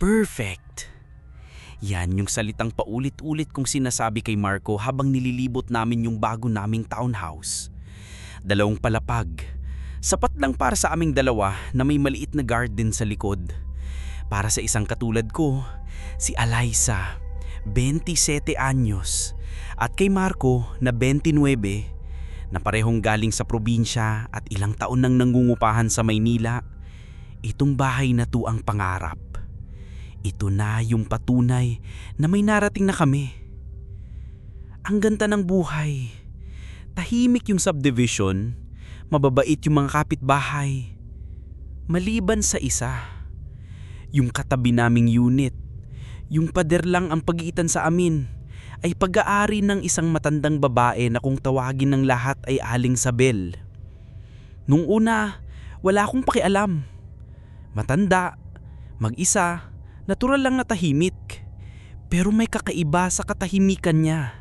Perfect! Yan yung salitang paulit-ulit kong sinasabi kay Marco habang nililibot namin yung bago naming townhouse. 2 palapag. Sapat lang para sa aming dalawa na may maliit na garden sa likod. Para sa isang katulad ko, si Eliza, 27 anyos, at kay Marco na 29, na parehong galing sa probinsya at ilang taon nang nangungupahan sa Maynila, itong bahay na to ang pangarap. Ito na yung patunay na may narating na kami. Ang ganda ng buhay. Tahimik yung subdivision, mababait yung mga kapitbahay. Maliban sa isa, yung katabi naming unit, yung pader lang ang pagitan sa amin, ay pag-aari ng isang matandang babae na kung tawagin ng lahat ay Aling Sabel. Nung una, wala akong pakialam. Matanda, mag-isa, natural lang na tahimik. Pero may kakaiba sa katahimikan niya.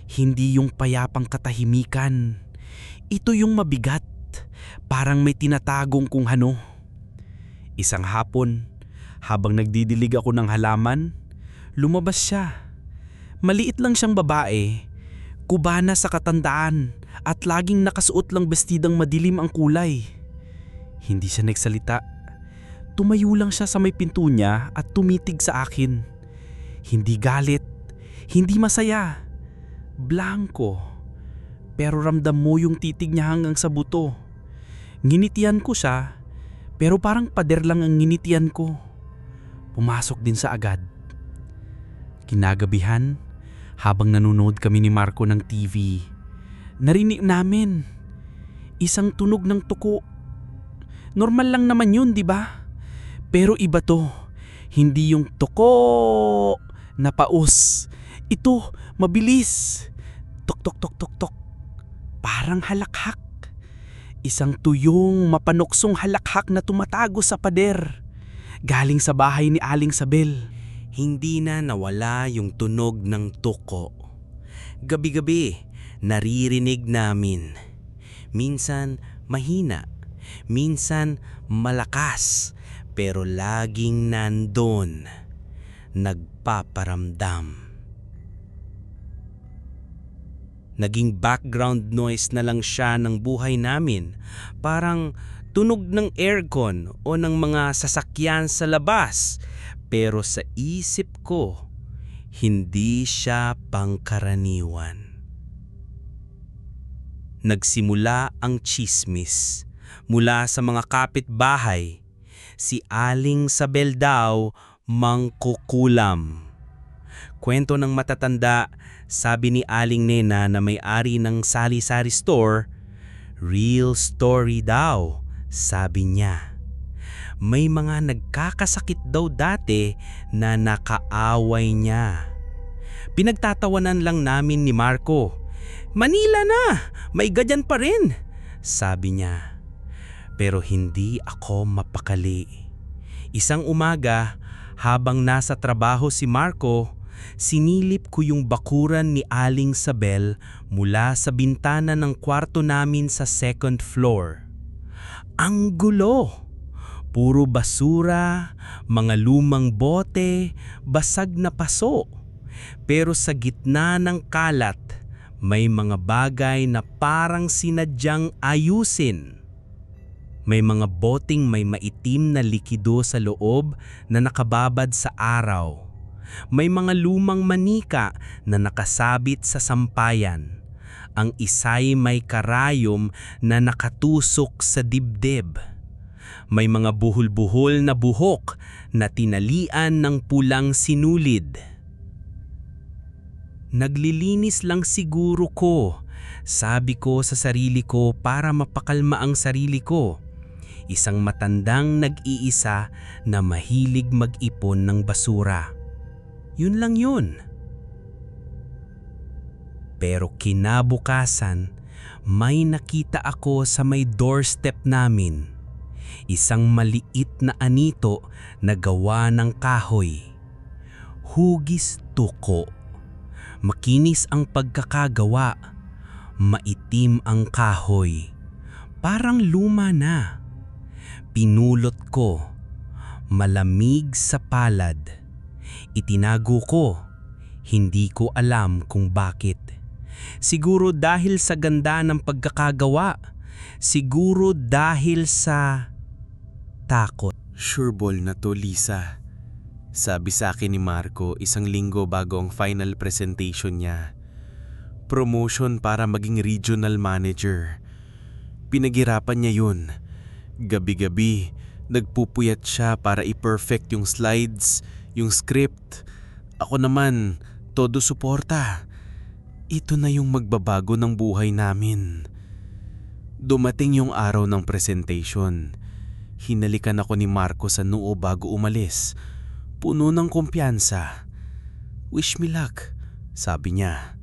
Hindi yung payapang katahimikan. Ito yung mabigat, parang may tinatagong kung ano. Isang hapon, habang nagdidilig ako ng halaman, lumabas siya. Maliit lang siyang babae, kubana sa katandaan at laging nakasuot lang bestidang madilim ang kulay. Hindi siya nagsalita. Tumayo lang siya sa may pinto niya at tumitig sa akin. Hindi galit, hindi masaya. Blanko. Pero ramdam mo yung titig niya hanggang sa buto. Nginitian ko siya, pero parang pader lang ang nginitian ko. Pumasok din sa agad. Kinagabihan, habang nanonood kami ni Marco ng TV, narinig namin isang tunog ng tuko. Normal lang naman yun, di ba? Pero iba to. Hindi yung tuko na paus. Ito, mabilis. Tok tok tok tok tok. Parang halakhak. Isang tuyong mapanuksong halakhak na tumatago sa pader. Galing sa bahay ni Aling Sabel. Hindi na nawala yung tunog ng tuko. Gabi-gabi, naririnig namin. Minsan mahina, minsan malakas, pero laging nandun. Nagpaparamdam. Naging background noise na lang siya ng buhay namin. Parang tunog ng aircon o ng mga sasakyan sa labas. Pero sa isip ko, hindi siya pangkaraniwan. Nagsimula ang tsismis mula sa mga kapitbahay. Si Aling Sabel daw mangkukulam. Kwento ng matatanda, sabi ni Aling Nena na may-ari ng sari-sari store, real story daw, sabi niya. May mga nagkakasakit daw dati na nakaaway niya. Pinagtatawanan lang namin ni Marco. Manila na, may ganyan pa rin, sabi niya. Pero hindi ako mapakali. Isang umaga, habang nasa trabaho si Marco, sinilip ko yung bakuran ni Aling Sabel mula sa bintana ng kwarto namin sa 2nd floor. Ang gulo! Puro basura, mga lumang bote, basag na paso. Pero sa gitna ng kalat, may mga bagay na parang sinadyang ayusin. May mga boteng may maitim na likido sa loob na nakababad sa araw. May mga lumang manika na nakasabit sa sampayan. Ang isa'y may karayom na nakatusok sa dibdib. May mga buhol-buhol na buhok na tinalian ng pulang sinulid. Naglilinis lang siguro ko, sabi ko sa sarili ko para mapakalma ang sarili ko. Isang matandang nag-iisa na mahilig mag-ipon ng basura. Yun lang yun. Pero kinabukasan, may nakita ako sa may doorstep namin. Isang maliit na anito na gawa ng kahoy. Hugis tuko. Makinis ang pagkakagawa. Maitim ang kahoy. Parang luma na. Pinulot ko. malamig sa palad. Itinago ko, hindi ko alam kung bakit. Siguro dahil sa ganda ng pagkakagawa, siguro dahil sa takot. Sure ball na to, Lisa. Sabi sa akin ni Marco 1 linggo bago ang final presentation niya. Promotion para maging regional manager. Pinaghirapan niya yun. Gabi-gabi, nagpupuyat siya para i-perfect yung slides, yung script. Ako naman, todo suporta. Ito na yung magbabago ng buhay namin. Dumating yung araw ng presentation. Hinalikan ako ni Marco sa noo bago umalis. Puno ng kumpiyansa. "Wish me luck," sabi niya.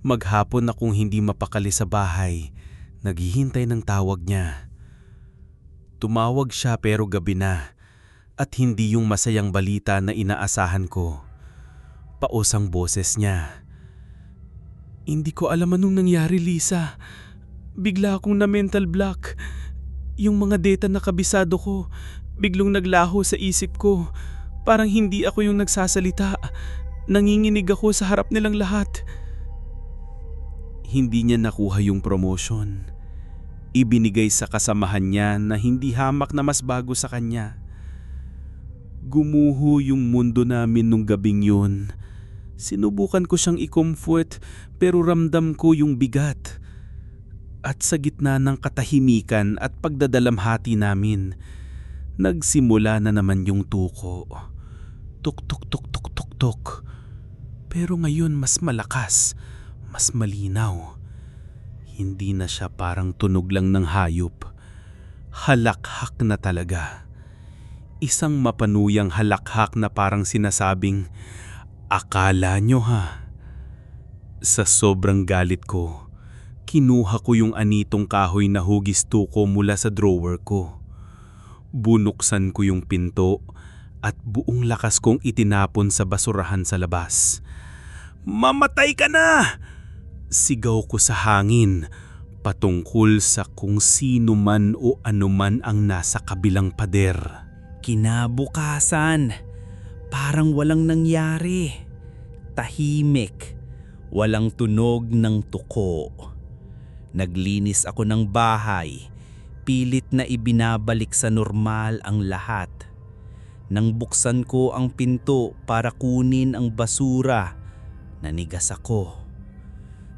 Maghapon akong hindi mapakali sa bahay. Naghihintay ng tawag niya. Tumawag siya pero gabi na at hindi yung masayang balita na inaasahan ko. Paos ang boses niya. "Hindi ko alam anong nangyari, Lisa. Bigla akong na-mental block. Yung mga data na kabisado ko, biglang naglaho sa isip ko. Parang hindi ako yung nagsasalita. Nanginginig ako sa harap nilang lahat." Hindi niya nakuha yung promotion. Ibinigay sa kasamahan niya na hindi hamak na mas bago sa kanya. Gumuho yung mundo namin nung gabing yun. Sinubukan ko siyang i-comfort pero ramdam ko yung bigat. At sa gitna ng katahimikan at pagdadalamhati namin, nagsimula na naman yung tuko. Tuk tuk tuk tuk tuk tuk. Pero ngayon mas malakas, mas malinaw. Hindi na siya parang tunog lang ng hayop. Halakhak na talaga. Isang mapanuyang halakhak na parang sinasabing, "Akala nyo ha?" Sa sobrang galit ko, kinuha ko yung anitong kahoy na hugis tuko mula sa drawer ko. Bunuksan ko yung pinto at buong lakas kong itinapon sa basurahan sa labas. "Mamatay ka na!" Sigaw ko sa hangin, patungkol sa kung sino man o anuman ang nasa kabilang pader. Kinabukasan, parang walang nangyari. Tahimik, walang tunog ng tuko. Naglinis ako ng bahay, pilit na ibinabalik sa normal ang lahat. Nang buksan ko ang pinto para kunin ang basura, nanigas ako.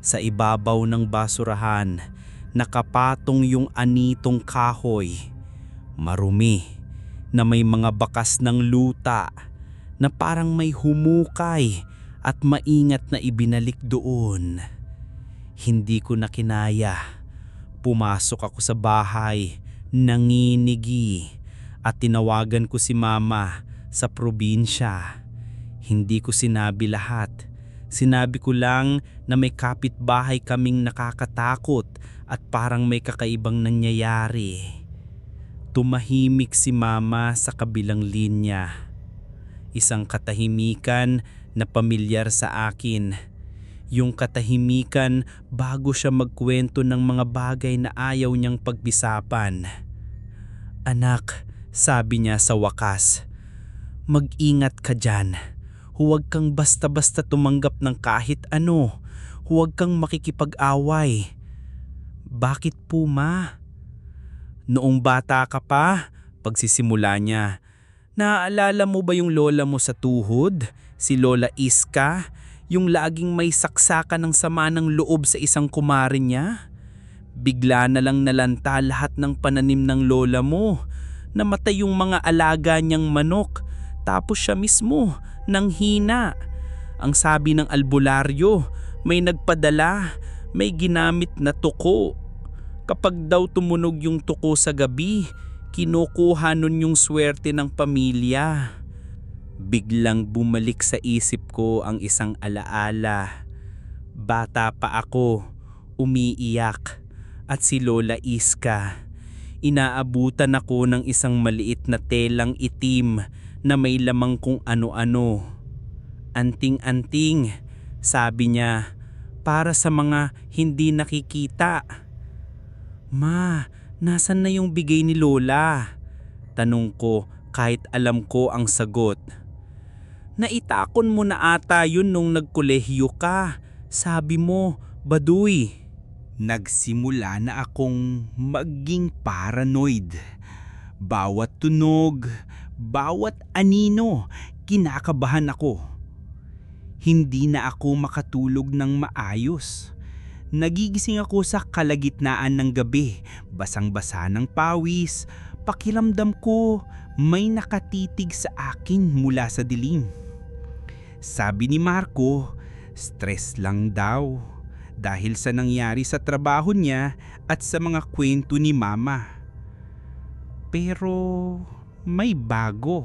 Sa ibabaw ng basurahan, nakapatong yung anitong kahoy. Marumi na may mga bakas ng luta na parang may humukay at maingat na ibinalik doon. Hindi ko na kinaya. Pumasok ako sa bahay, nanginigi at tinawagan ko si Mama sa probinsya. Hindi ko sinabi lahat. Sinabi ko lang na may kapitbahay kaming nakakatakot at parang may kakaibang nangyayari. Tumahimik si Mama sa kabilang linya. Isang katahimikan na pamilyar sa akin. Yung katahimikan bago siya magkwento ng mga bagay na ayaw niyang pagbisapan. "Anak," sabi niya sa wakas, "mag-ingat ka dyan. Huwag kang basta-basta tumanggap ng kahit ano. Huwag kang makikipag-away." "Bakit po, Ma?" "Noong bata ka pa," pagsisimula niya, "naaalala mo ba yung lola mo sa tuhod? Si Lola Iska? Yung laging may saksakan ng sama ng loob sa isang kumare niya? Bigla na lang nalanta lahat ng pananim ng lola mo. Namatay yung mga alaga niyang manok. Tapos siya mismo nanghina. Ang sabi ng albularyo, may nagpadala, may ginamit na tuko. Kapag daw tumunog yung tuko sa gabi, kinukuha nun yung swerte ng pamilya." Biglang bumalik sa isip ko ang isang alaala. Bata pa ako, umiiyak, at si Lola Iska. Inaabutan ako ng isang maliit na telang itim na may lamang kung ano-ano. "Anting-anting," sabi niya, "para sa mga hindi nakikita." "Ma, nasan na yung bigay ni Lola?" tanong ko kahit alam ko ang sagot. Naitakon mo na ata yun nung nagkolehiyo ka. Sabi mo, Baduy. Nagsimula na akong maging paranoid. Bawat tunog, bawat anino, kinakabahan ako. Hindi na ako makatulog ng maayos. Nagigising ako sa kalagitnaan ng gabi, basang-basa ng pawis. Pakiramdam ko may nakatitig sa akin mula sa dilim. Sabi ni Marco, stress lang daw dahil sa nangyari sa trabaho niya at sa mga kwento ni Mama. Pero may bago.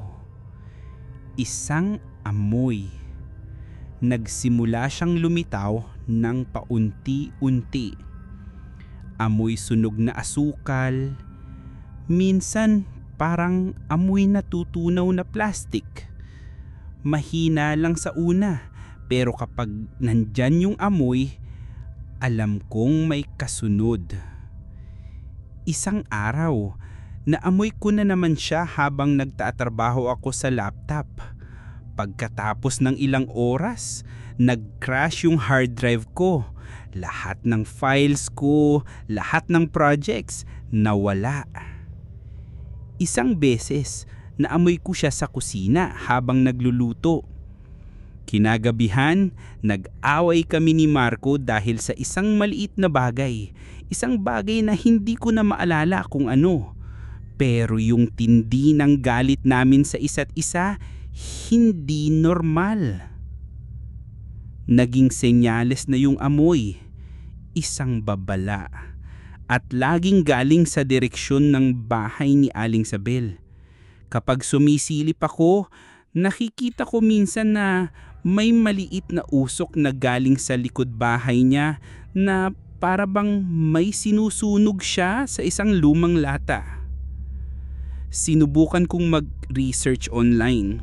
Isang amoy. Nagsimula siyang lumitaw ng paunti-unti. Amoy sunog na asukal. Minsan parang amoy natutunaw na plastic. Mahina lang sa una, pero kapag nandyan yung amoy, alam kong may kasunod. Isang araw, naamoy ko na naman siya habang nagtatrabaho ako sa laptop. Pagkatapos ng ilang oras, nag-crash yung hard drive ko. Lahat ng files ko, lahat ng projects, nawala. Isang beses, naamoy ko siya sa kusina habang nagluluto. Kinagabihan, nag-away kami ni Marco dahil sa isang maliit na bagay. Isang bagay na hindi ko na maalala kung ano. Pero yung tindi ng galit namin sa isa't isa, hindi normal. Naging senyales na yung amoy. Isang babala. At laging galing sa direksyon ng bahay ni Aling Sabel. Kapag sumisilip ako, nakikita ko minsan na may maliit na usok na galing sa likod bahay niya na para bang may sinusunog siya sa isang lumang lata. Sinubukan kong mag-research online.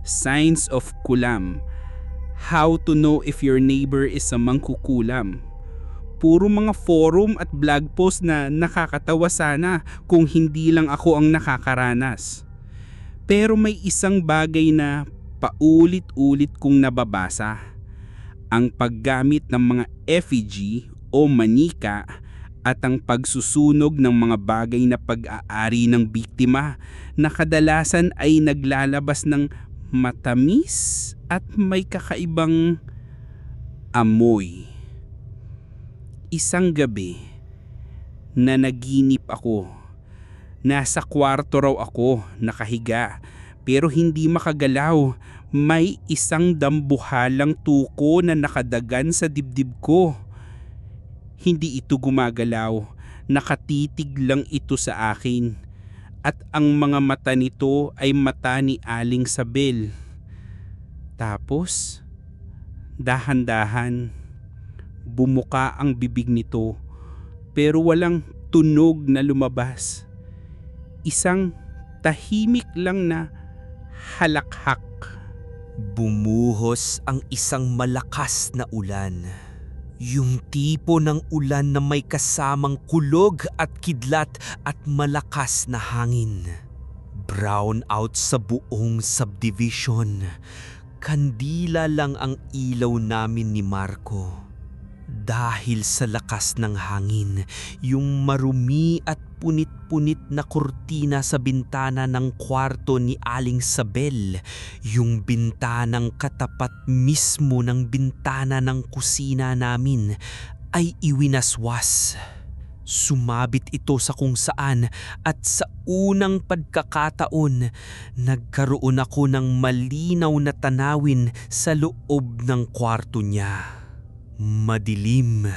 Signs of kulam. How to know if your neighbor is a mangkukulam. Puro mga forum at blog post na nakakatawa sana kung hindi lang ako ang nakakaranas. Pero may isang bagay na paulit-ulit kong nababasa. Ang paggamit ng mga effigy o manika at ang pagsusunog ng mga bagay na pag-aari ng biktima na kadalasan ay naglalabas ng matamis at may kakaibang amoy. Isang gabi, nanaginip ako. Nasa kwarto raw ako, nakahiga, pero hindi makagalaw. May isang dambuhalang tuko na nakadagan sa dibdib ko. Hindi ito gumagalaw, nakatitig lang ito sa akin. At ang mga mata nito ay mata ni Aling Sabel. Tapos, dahan-dahan, bumuka ang bibig nito pero walang tunog na lumabas. Isang tahimik lang na halakhak. Bumuhos ang isang malakas na ulan. Yung tipo ng ulan na may kasamang kulog at kidlat at malakas na hangin. Brown out sa buong subdivision. Kandila lang ang ilaw namin ni Marco. Dahil sa lakas ng hangin, yung marumi at punit-punit na kurtina sa bintana ng kwarto ni Aling Sabel, yung bintanang katapat mismo ng bintana ng kusina namin, ay iwinaswas. Sumabit ito sa kung saan at sa unang pagkakataon, nagkaroon ako ng malinaw na tanawin sa loob ng kwarto niya. Madilim,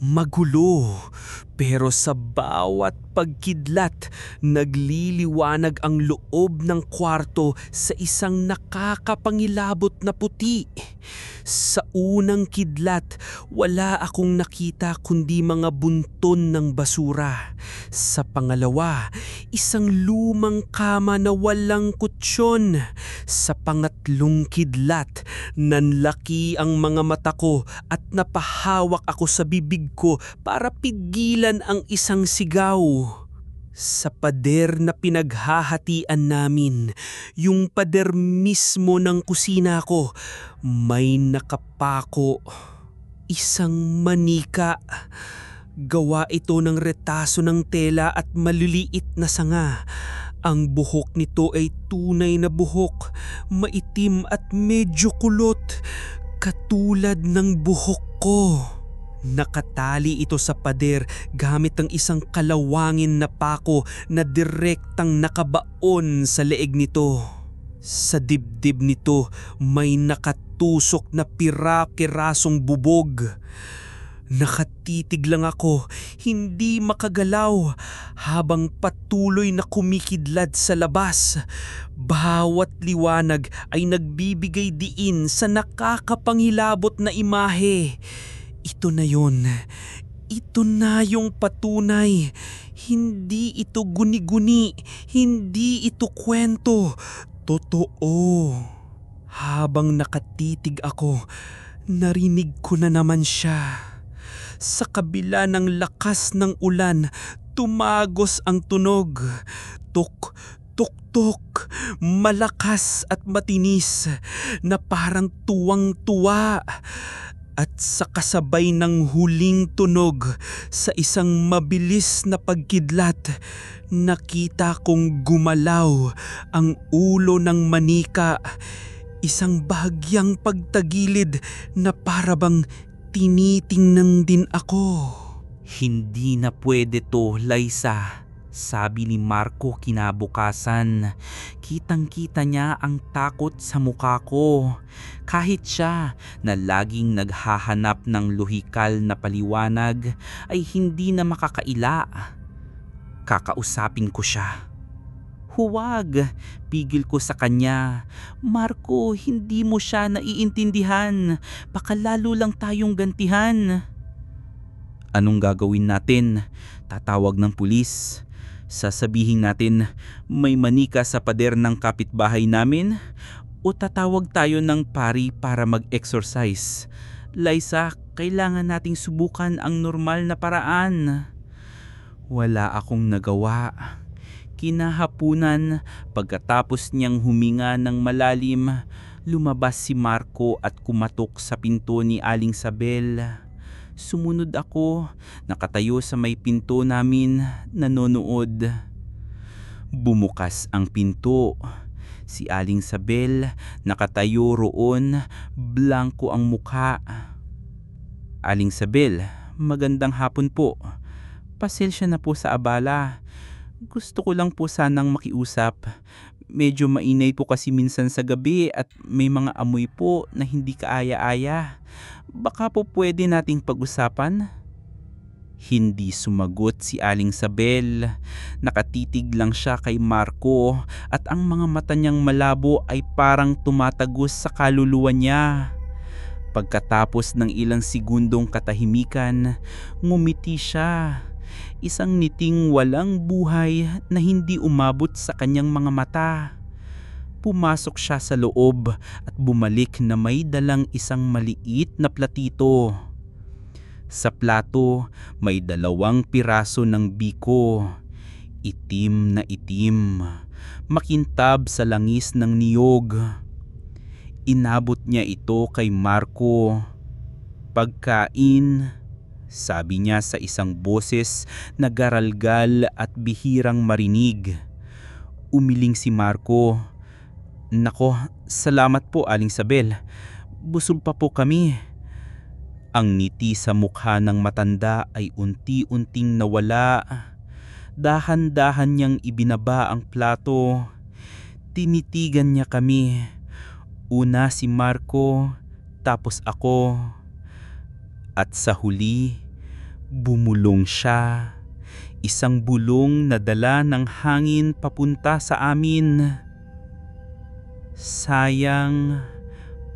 magulo, pero sa bawat pagkidlat, nagliliwanag ang loob ng kwarto sa isang nakakapangilabot na puti. Sa unang kidlat, wala akong nakita kundi mga bunton ng basura. Sa pangalawa, isang lumang kama na walang kutsyon. Sa pangatlong kidlat, nanlaki ang mga mata ko at napahawak ako sa bibig ko para pigilan ang isang sigaw. Sa pader na pinaghahatian namin, yung pader mismo ng kusina ko, may nakapako. Isang manika. Gawa ito ng retaso ng tela at maliliit na sanga. Ang buhok nito ay tunay na buhok, maitim at medyo kulot, katulad ng buhok ko. Nakatali ito sa pader gamit ang isang kalawangin na pako na direktang nakabaon sa leeg nito. Sa dibdib nito may nakatusok na pira-pirasong bubog. Nakatitig lang ako, hindi makagalaw, habang patuloy na kumikidlad sa labas. Bawat liwanag ay nagbibigay diin sa nakakapangilabot na imahe. Ito na yun. Ito na yung patunay. Hindi ito guni-guni. Hindi ito kwento. Totoo. Habang nakatitig ako, narinig ko na naman siya. Sa kabila ng lakas ng ulan, tumagos ang tunog. Tuk, tuk, tuk. Malakas at matinis na parang tuwang-tuwa. At sa kasabay ng huling tunog, sa isang mabilis na pagkidlat, nakita kong gumalaw ang ulo ng manika. Isang bahagyang pagtagilid na parabang tinitingnan din ako. Hindi na pwede to, Liza. Sabi ni Marco kinabukasan. Kitang-kita niya ang takot sa mukha ko. Kahit siya na laging naghahanap ng lohikal na paliwanag ay hindi na makakaila. Kakausapin ko siya. Huwag, pigil ko sa kanya. Marco, hindi mo siya naiintindihan. Baka lalo lang tayong gantihan. Anong gagawin natin? Tatawag ng pulis. Sasabihin natin may manika sa pader ng kapitbahay namin o tatawag tayo ng pari para mag-exercise. Liza, kailangan nating subukan ang normal na paraan. Wala akong nagawa. Kinahapunan, pagkatapos niyang huminga ng malalim, lumabas si Marco at kumatok sa pinto ni Aling Sabel. Sumunod ako, nakatayo sa may pinto namin, nanonood. Bumukas ang pinto. Si Aling Sabel nakatayo roon, blanko ang mukha. Aling Sabel, magandang hapon po. Pasensya na po sa abala. Gusto ko lang po sanang makiusap. Medyo mainay po kasi minsan sa gabi at may mga amoy po na hindi kaaya-aya. Baka po pwede nating pag-usapan? Hindi sumagot si Aling Sabel. Nakatitig lang siya kay Marco at ang mga mata niyang malabo ay parang tumatagos sa kaluluwa niya. Pagkatapos ng ilang segundong katahimikan, ngumiti siya. Isang ngiting walang buhay na hindi umabot sa kanyang mga mata. Pumasok siya sa loob at bumalik na may dalang isang maliit na platito. Sa plato may 2 piraso ng biko. Itim na itim, makintab sa langis ng niyog. Inabot niya ito kay Marco. Pagkain, sabi niya sa isang boses na garalgal at bihirang marinig. Umiling si Marco. Nako, salamat po Aling Sabel. Busog pa po kami. Ang ngiti sa mukha ng matanda ay unti-unting nawala. Dahan-dahan niyang ibinaba ang plato. Tinitigan niya kami. Una si Marco, tapos ako. At sa huli, bumulong siya. Isang bulong na dala ng hangin papunta sa amin. Sayang,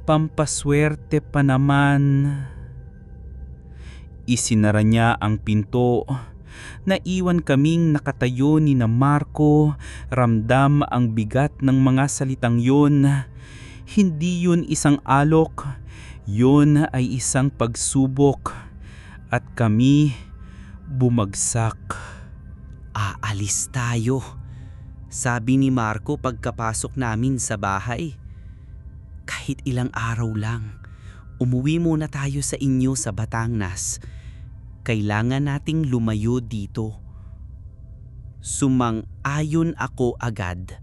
pampaswerte pa naman. Isinara niya ang pinto. Naiwan kaming nakatayo ni na Marco, ramdam ang bigat ng mga salitang yun. Hindi yun isang alok, yun ay isang pagsubok. At kami bumagsak. Aalis tayo, sabi ni Marco pagkapasok namin sa bahay. Kahit ilang araw lang, umuwi muna tayo sa inyo sa Batangas. Kailangan nating lumayo dito. Sumang-ayon ako agad.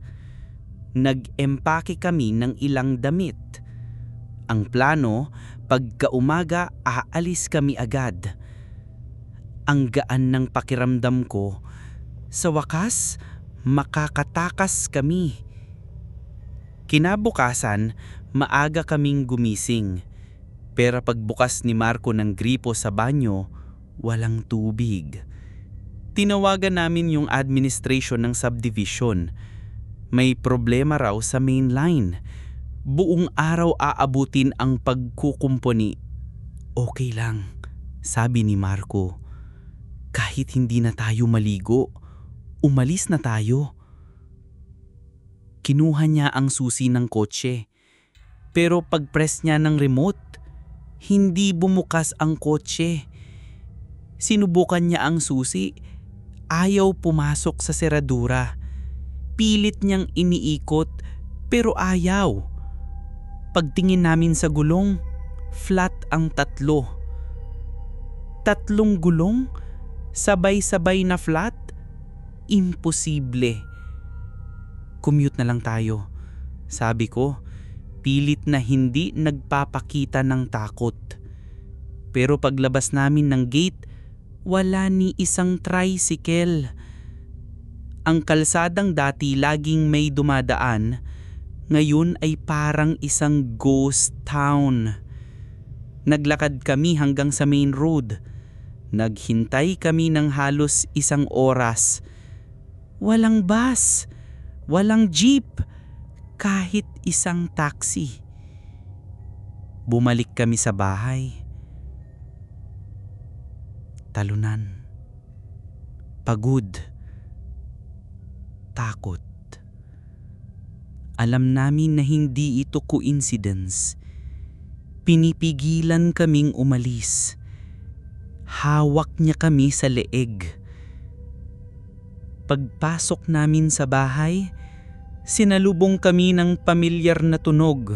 Nag-empake kami ng ilang damit. Ang plano, pagkaumaga aalis kami agad. Ang gaan ng pakiramdam ko. Sa wakas, makakatakas kami. Kinabukasan, maaga kaming gumising. Pero pagbukas ni Marco ng gripo sa banyo, walang tubig. Tinawagan namin yung administration ng subdivision. May problema raw sa main line. Buong araw aabutin ang pagkukumpuni. Okay lang, sabi ni Marco. Kahit hindi na tayo maligo, umalis na tayo. Kinuha niya ang susi ng kotse. Pero pag-press niya ng remote, hindi bumukas ang kotse. Sinubukan niya ang susi, ayaw pumasok sa seradura. Pilit niyang iniikot pero ayaw. Pagtingin namin sa gulong, flat ang 3. 3 gulong? Sabay-sabay na flat? Imposible. Commute na lang tayo, sabi ko. Pilit na hindi nagpapakita ng takot. Pero paglabas namin ng gate, wala ni isang tricycle. Ang kalsadang dati laging may dumadaan, ngayon ay parang isang ghost town. Naglakad kami hanggang sa main road. Naghintay kami ng halos 1 oras. Walang bus, walang jeep, kahit isang taxi. Bumalik kami sa bahay. Talunan. Pagod. Takot. Alam namin na hindi ito coincidence. Pinipigilan kaming umalis. Hawak niya kami sa leeg. Pagpasok namin sa bahay, sinalubong kami ng pamilyar na tunog.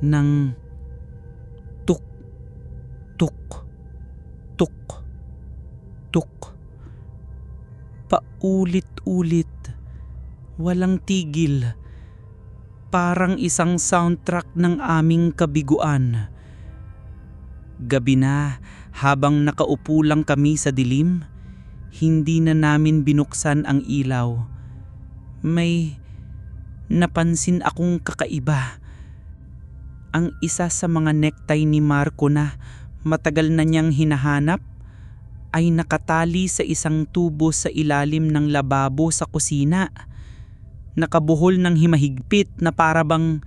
Ng tuk, tuk, tuk, tuk. Paulit-ulit. Walang tigil. Parang isang soundtrack ng aming kabiguan. Gabi na, habang nakaupo lang kami sa dilim, hindi na namin binuksan ang ilaw. May napansin akong kakaiba. Ang isa sa mga necktie ni Marco na matagal na niyang hinahanap ay nakatali sa isang tubo sa ilalim ng lababo sa kusina. Nakabuhol ng himahigpit na parabang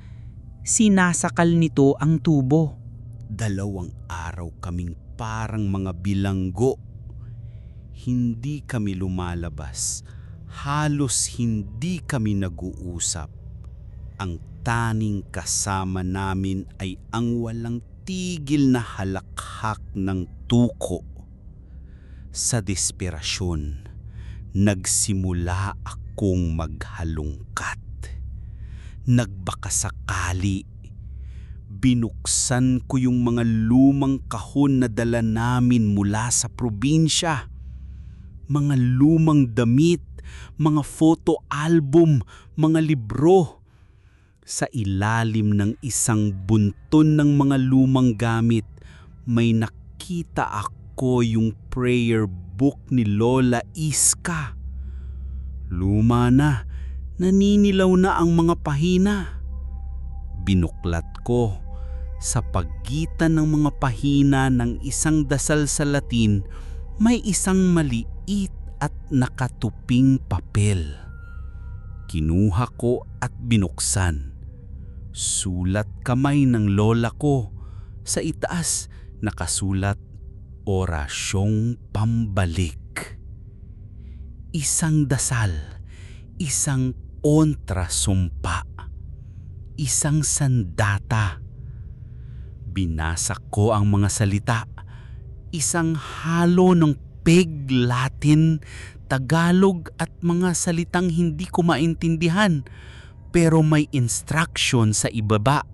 sinasakal nito ang tubo. 2 araw kaming parang mga bilanggo. Hindi kami lumalabas. Halos hindi kami nag-uusap. Ang taning kasama namin ay ang walang tigil na halakhak ng tuko. Sa desperasyon, nagsimula akong maghalungkat. Nagbakasakali. Binuksan ko yung mga lumang kahon na dala namin mula sa probinsya. Mga lumang damit, mga photo album, mga libro. Sa ilalim ng isang bunton ng mga lumang gamit, may nakita ako yung prayer book ni Lola Iska. Luma na, naninilaw na ang mga pahina. Binuklat ko. Sa pagitan ng mga pahina ng isang dasal sa Latin, may isang maliit at nakatuping papel. Kinuha ko at binuksan. Sulat kamay ng lola ko. Sa itaas, nakasulat, Orasyong Pambalik. Isang dasal, isang ontrasumpa, isang sandata. Binasa ko ang mga salita, isang halo ng pig Latin, Tagalog at mga salitang hindi ko maintindihan pero may instruction sa ibaba.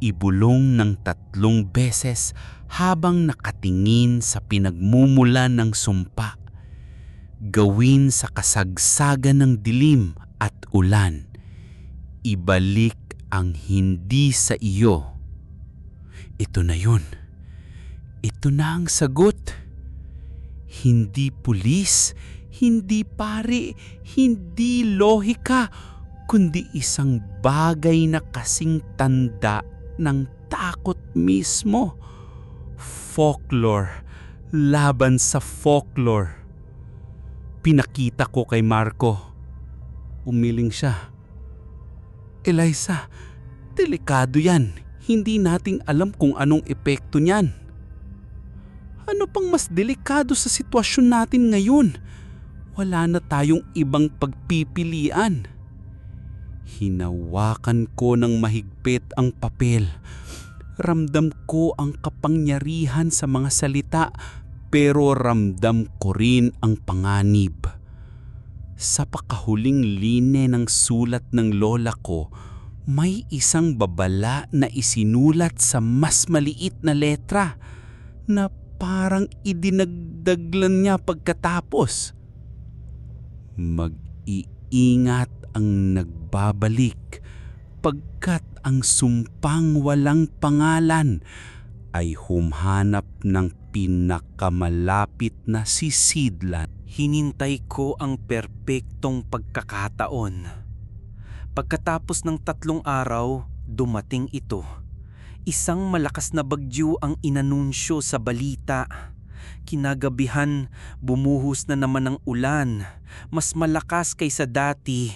Ibulong ng 3 beses habang nakatingin sa pinagmumulan ng sumpa. Gawin sa kasagsagan ng dilim at ulan. Ibalik ang hindi sa iyo. Ito na yun. Ito na ang sagot. Hindi pulis, hindi pare, hindi lohika, kundi isang bagay na kasing tanda ng takot mismo. Folklore, laban sa folklore. Pinakita ko kay Marco. Umiling siya. Eliza, delikado yan. Hindi nating alam kung anong epekto niyan. Ano pang mas delikado sa sitwasyon natin ngayon? Wala na tayong ibang pagpipilian. Hinawakan ko ng mahigpit ang papel. Ramdam ko ang kapangyarihan sa mga salita, pero ramdam ko rin ang panganib. Sa pakahuling line ng sulat ng lola ko, may isang babala na isinulat sa mas maliit na letra na parang idinagdaglan niya pagkatapos. Mag-iingat ang nagbabalik pagkat ang sumpang walang pangalan ay humhanap ng pinakamalapit na sisidlan. Hinintay ko ang perpektong pagkakataon. Pagkatapos ng 3 araw, dumating ito. Isang malakas na bagyo ang inanunsyo sa balita. Kinagabihan, bumuhos na naman ang ulan, mas malakas kaysa dati.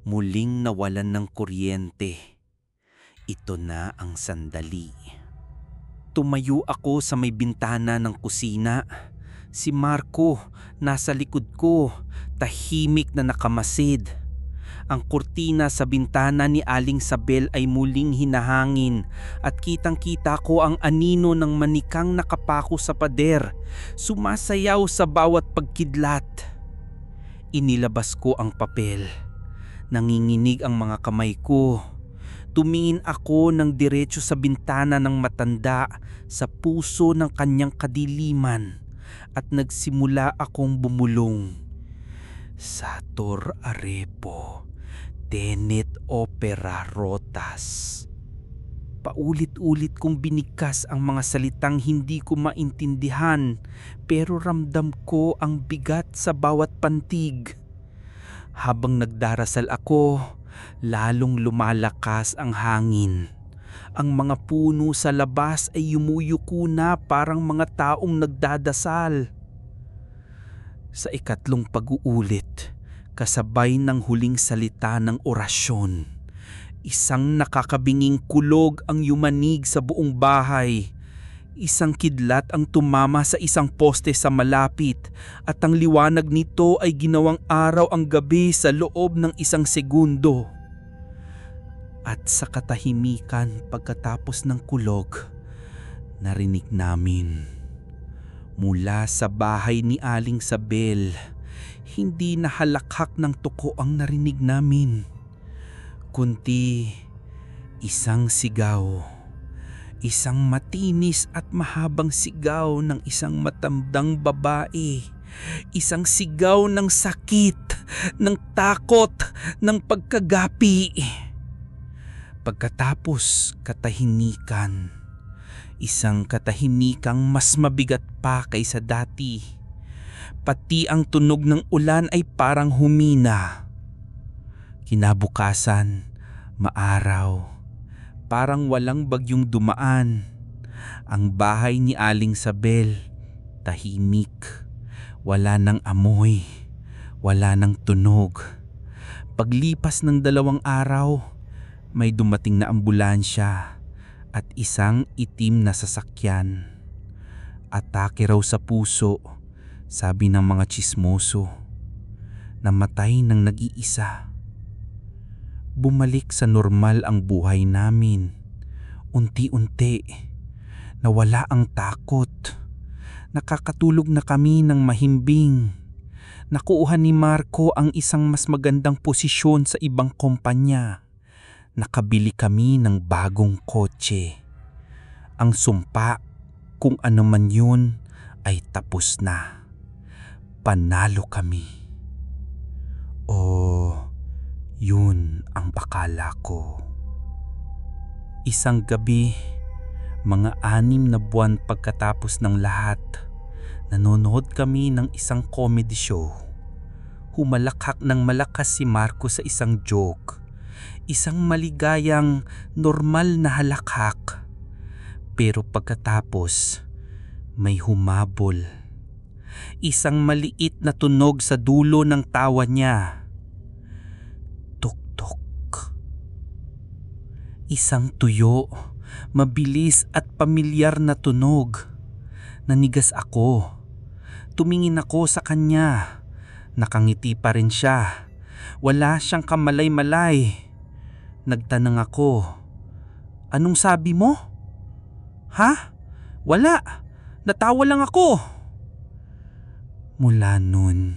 Muling nawalan ng kuryente. Ito na ang sandali. Tumayo ako sa may bintana ng kusina. Si Marco nasa likod ko, tahimik na nakamasid. Ang kurtina sa bintana ni Aling Sabel ay muling hinahangin at kitang-kita ko ang anino ng manikang nakapako sa pader, sumasayaw sa bawat pagkidlat. Inilabas ko ang papel. Nanginginig ang mga kamay ko. Tumingin ako ng diretso sa bintana ng matanda sa puso ng kanyang kadiliman at nagsimula akong bumulong. Sator Arepo, Tenet Opera Rotas. Paulit-ulit kong binigkas ang mga salitang hindi ko maintindihan, pero ramdam ko ang bigat sa bawat pantig. Habang nagdarasal ako, lalong lumalakas ang hangin. Ang mga puno sa labas ay yumuyuko na parang mga taong nagdadasal. Sa ikatlong pag-uulit, kasabay ng huling salita ng orasyon, isang nakakabinging kulog ang yumanig sa buong bahay. Isang kidlat ang tumama sa isang poste sa malapit at ang liwanag nito ay ginawang araw ang gabi sa loob ng 1 segundo. At sa katahimikan pagkatapos ng kulog, narinig namin mula sa bahay ni Aling Sabel. Hindi na halakhak ng tuko ang narinig namin, kundi isang sigaw. Isang matinis at mahabang sigaw ng isang matandang babae. Isang sigaw ng sakit, ng takot, ng pagkagapi. Pagkatapos katahimikan. Isang katahimikang mas mabigat pa kaysa dati. Pati ang tunog ng ulan ay parang humina. Kinabukasan, maaraw. Parang walang bagyong dumaan. Ang bahay ni Aling Sabel, tahimik. Wala ng amoy, wala ng tunog. Paglipas ng 2 araw, may dumating na ambulansya at isang itim na sasakyan. Atake raw sa puso, sabi ng mga tsismoso. Namatay ng nag-iisa. Bumalik sa normal ang buhay namin. Unti-unti, nawala ang takot. Nakakatulog na kami ng mahimbing. Nakuha ni Marco ang isang mas magandang posisyon sa ibang kumpanya. Nakabili kami ng bagong kotse. Ang sumpa, kung ano man yun, ay tapos na. Panalo kami. O yun ang akala ko. Isang gabi, mga 6 na buwan pagkatapos ng lahat, nanonood kami ng isang comedy show. Humalakhak ng malakas si Marco sa isang joke. Isang maligayang, normal na halakhak. Pero pagkatapos, may humabol. Isang maliit na tunog sa dulo ng tawa niya. Tuk-tuk. Isang tuyo, mabilis at pamilyar na tunog. Nanigas ako. Tumingin ako sa kanya. Nakangiti pa rin siya. Wala siyang kamalay-malay. Nagtanong ako, "Anong sabi mo?" "Ha? Wala. Natawa lang ako." Mula nun,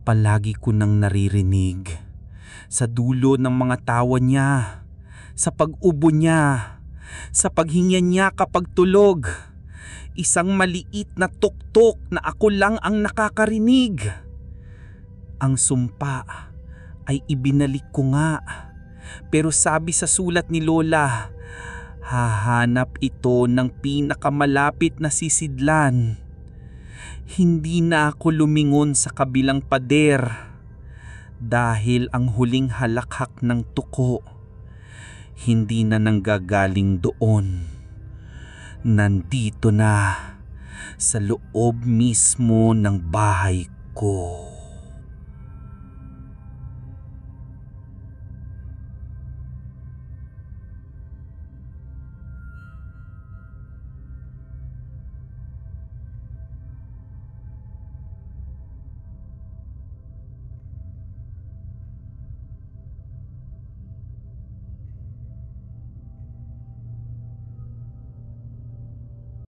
palagi ko nang naririnig. Sa dulo ng mga tawa niya, sa pag-ubo niya, sa paghinga niya kapag tulog. Isang maliit na tuktok na ako lang ang nakakarinig. Ang sumpa ay ibinalik ko nga. Pero sabi sa sulat ni Lola, hahanap ito ng pinakamalapit na sisidlan. Hindi na ako lumingon sa kabilang pader dahil ang huling halakhak ng tuko hindi na nanggagaling doon. Nandito na sa loob mismo ng bahay ko.